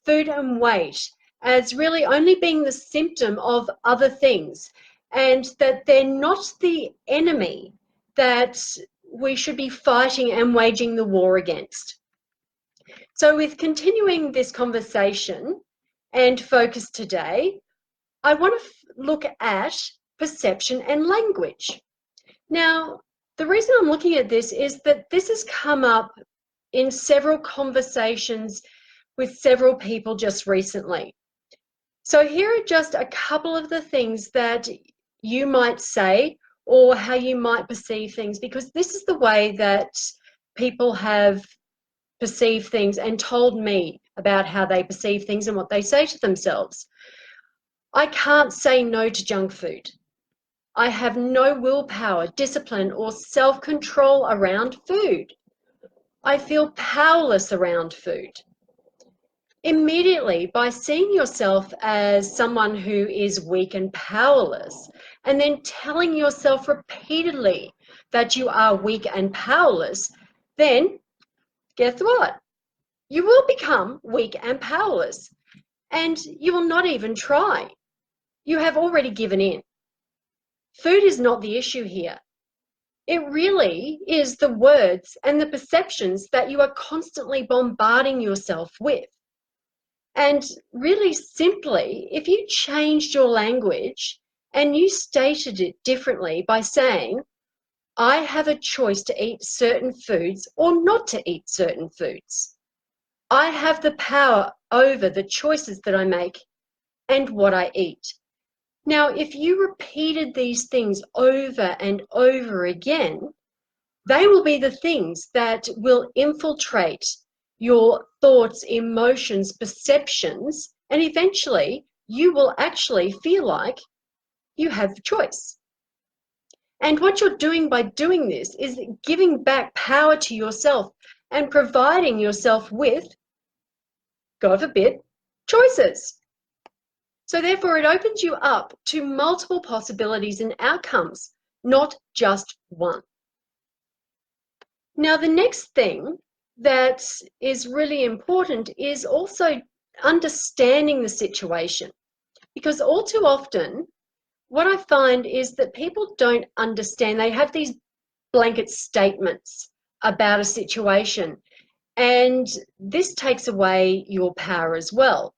food and weight as really only being the symptom of other things, and that they're not the enemy that we should be fighting and waging the war against. So with continuing this conversation and focus today, I want to look at perception and language. Now, the reason I'm looking at this is that this has come up in several conversations with several people just recently. So here are just a couple of the things that you might say or how you might perceive things, because this is the way that people have perceived things and told me about how they perceive things and what they say to themselves. I can't say no to junk food. I have no willpower, discipline, or self-control around food. I feel powerless around food. Immediately, by seeing yourself as someone who is weak and powerless, and then telling yourself repeatedly that you are weak and powerless, then guess what? You will become weak and powerless, and you will not even try. You have already given in. Food is not the issue here. It really is the words and the perceptions that you are constantly bombarding yourself with. And really simply, if you changed your language and you stated it differently by saying, I have a choice to eat certain foods or not to eat certain foods. I have the power over the choices that I make and what I eat. Now, if you repeated these things over and over again, they will be the things that will infiltrate your thoughts, emotions, perceptions, and eventually you will actually feel like you have a choice. And what you're doing by doing this is giving back power to yourself and providing yourself with, God forbid, choices. So therefore, it opens you up to multiple possibilities and outcomes, not just one. Now, the next thing that is really important is also understanding the situation, because all too often, what I find is that people don't understand. They have these blanket statements about a situation, and this takes away your power as well.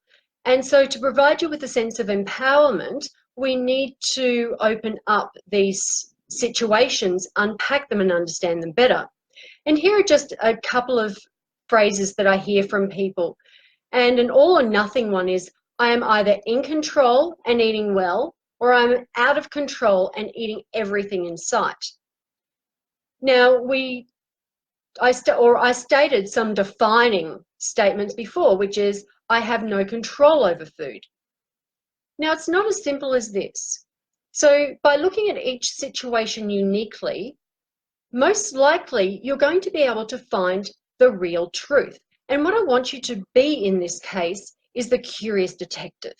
And so to provide you with a sense of empowerment, we need to open up these situations, unpack them and understand them better. And here are just a couple of phrases that I hear from people. And an all or nothing one is, I am either in control and eating well, or I'm out of control and eating everything in sight. Now, I stated some defining statements before, which is, I have no control over food. Now, it's not as simple as this. So by looking at each situation uniquely, most likely you're going to be able to find the real truth. And what I want you to be in this case is the curious detective.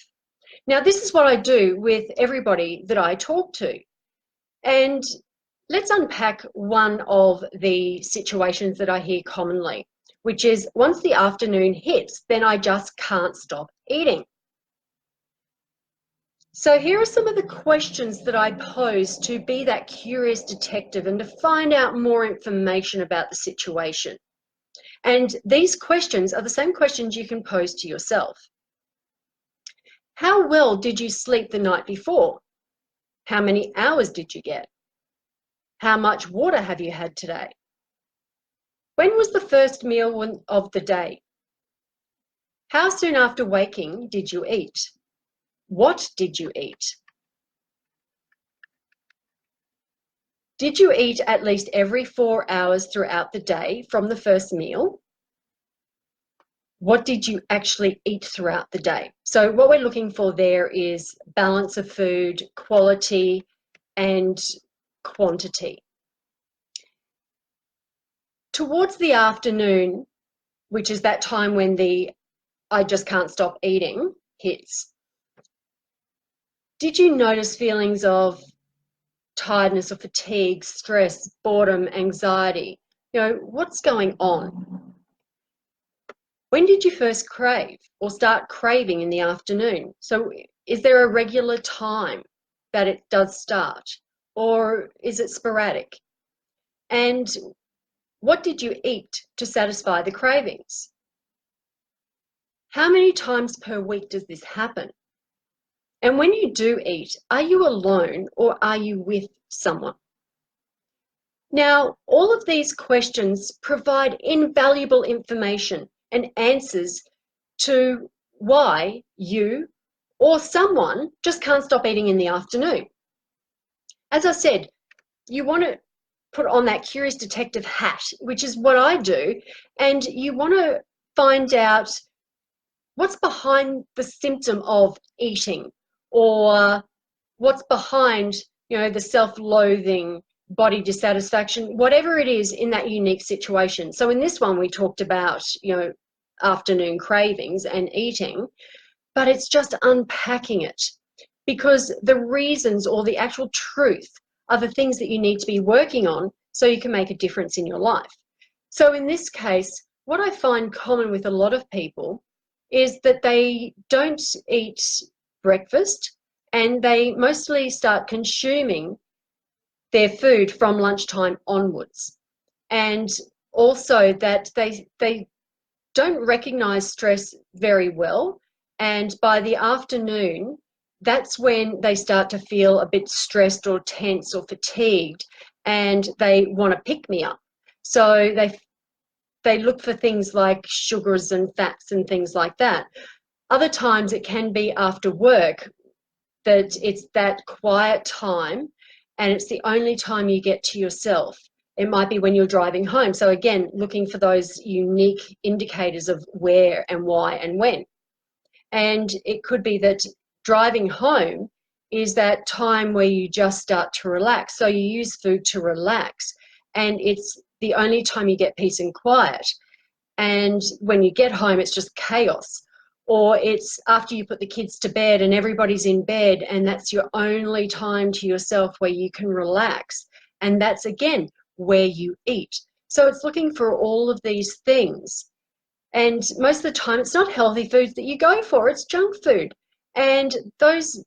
Now, this is what I do with everybody that I talk to. And let's unpack one of the situations that I hear commonly, which is once the afternoon hits, then I just can't stop eating. So here are some of the questions that I pose to be that curious detective and to find out more information about the situation. And these questions are the same questions you can pose to yourself. How well did you sleep the night before? How many hours did you get? How much water have you had today? When was the first meal of the day? How soon after waking did you eat? What did you eat? Did you eat at least every 4 hours throughout the day from the first meal? What did you actually eat throughout the day? So what we're looking for there is balance of food, quality, and quantity. Towards the afternoon, which is that time when the I just can't stop eating hits, did you notice feelings of tiredness or fatigue, stress, boredom, anxiety? You know, what's going on? When did you first crave or start craving in the afternoon? So is there a regular time that it does start, or is it sporadic? And what did you eat to satisfy the cravings? How many times per week does this happen? And when you do eat, are you alone or are you with someone? Now, all of these questions provide invaluable information and answers to why you or someone just can't stop eating in the afternoon. As I said, you want to put on that curious detective hat, which is what I do, and you want to find out what's behind the symptom of eating, or what's behind, the self-loathing, body dissatisfaction, whatever it is in that unique situation. So in this one, we talked about, afternoon cravings and eating, but it's just unpacking it, because the reasons or the actual truth are the things that you need to be working on so you can make a difference in your life. So in this case, what I find common with a lot of people is that they don't eat breakfast, and they mostly start consuming their food from lunchtime onwards. And also that they don't recognize stress very well. And by the afternoon, that's when they start to feel a bit stressed or tense or fatigued, and they want to pick me up. So they look for things like sugars and fats and things like that. Other times it can be after work, that it's that quiet time and it's the only time you get to yourself. It might be when you're driving home. So again, looking for those unique indicators of where and why and when. And it could be that driving home is that time where you just start to relax. So you use food to relax, and it's the only time you get peace and quiet. And when you get home, it's just chaos. Or it's after you put the kids to bed and everybody's in bed, and that's your only time to yourself where you can relax. And that's, again, where you eat. So it's looking for all of these things. And most of the time, it's not healthy foods that you go for, it's junk food. And those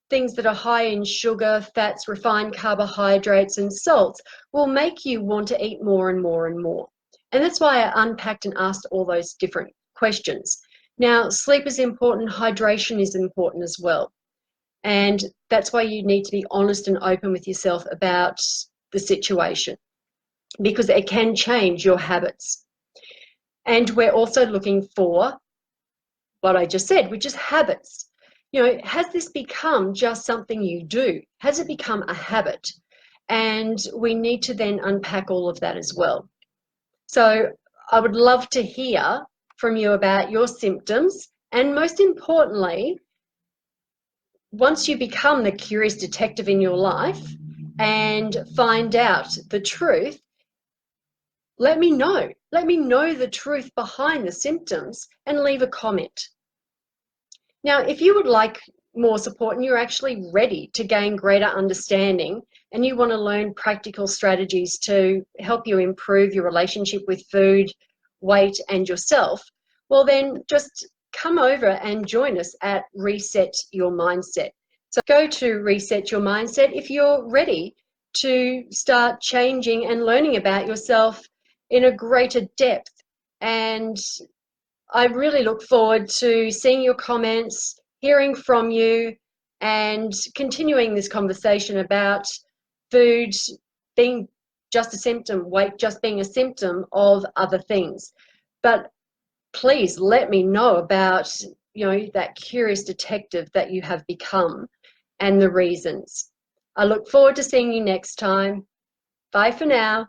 things that are high in sugar, fats, refined carbohydrates, and salts will make you want to eat more and more and more. And that's why I unpacked and asked all those different questions. Now, sleep is important, hydration is important as well. And that's why you need to be honest and open with yourself about the situation, because it can change your habits. And we're also looking for what I just said, which is habits. Has this become just something you do? Has it become a habit? And we need to then unpack all of that as well. So I would love to hear from you about your symptoms, and most importantly, once you become the curious detective in your life and find out the truth, let me know. Let me know the truth behind the symptoms and leave a comment. Now, if you would like more support and you're actually ready to gain greater understanding and you want to learn practical strategies to help you improve your relationship with food, weight, and yourself, well then just come over and join us at Reset Your Mindset. So go to Reset Your Mindset if you're ready to start changing and learning about yourself in a greater depth. And I really look forward to seeing your comments, hearing from you, and continuing this conversation about food being just a symptom, weight just being a symptom of other things. But please let me know about, that curious detective that you have become and the reasons. I look forward to seeing you next time. Bye for now.